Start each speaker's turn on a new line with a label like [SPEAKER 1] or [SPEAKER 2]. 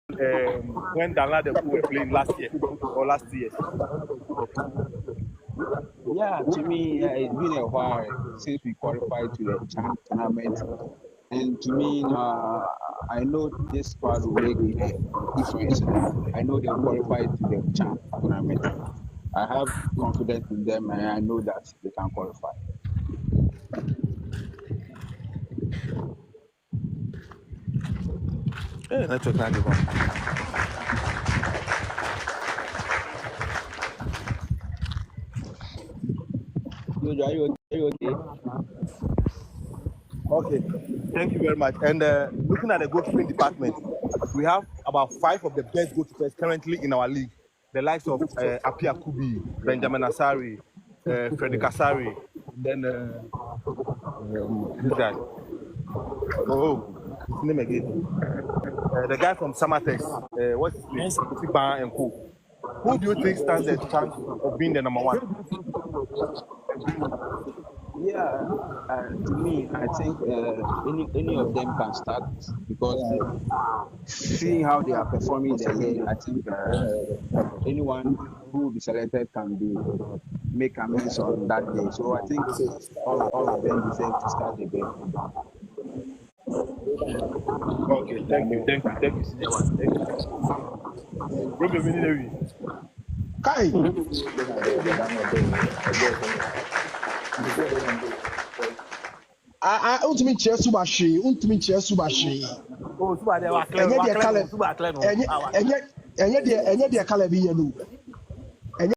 [SPEAKER 1] when Danlad were playing last year or last year?
[SPEAKER 2] Yeah, to me, it's been a while since we qualified to the CHAN tournament. And to me, I know this squad will make a difference. I know they'll qualify to the CHAN tournament. I have confidence in them, and I know that they can qualify.
[SPEAKER 1] Yeah, that's what I give up.
[SPEAKER 2] Are you okay?
[SPEAKER 1] Okay, thank you very much. And looking at the goalkeeping department, we have about 5 of the best goalkeepers currently in our league. The likes of Apia Kubi, Benjamin Asari, Frederick Asari, and then this guy. Oh, his name again. The guy from Samatex, what's his name? Siban and Co. Who do you think stands the chance of being the number 1?
[SPEAKER 2] Yeah, to me, I think any of them can start because seeing how they are performing in the league, I think anyone who will be selected can make amends on that day. So I think all of them deserve to start the game.
[SPEAKER 1] Okay, thank you, CJ1. Thank you. Romeo Minilewi.
[SPEAKER 3] Kai. I ultimate chair Subashi.
[SPEAKER 1] Oh, Suba, they were clever.
[SPEAKER 3] And yet, they are Calabi.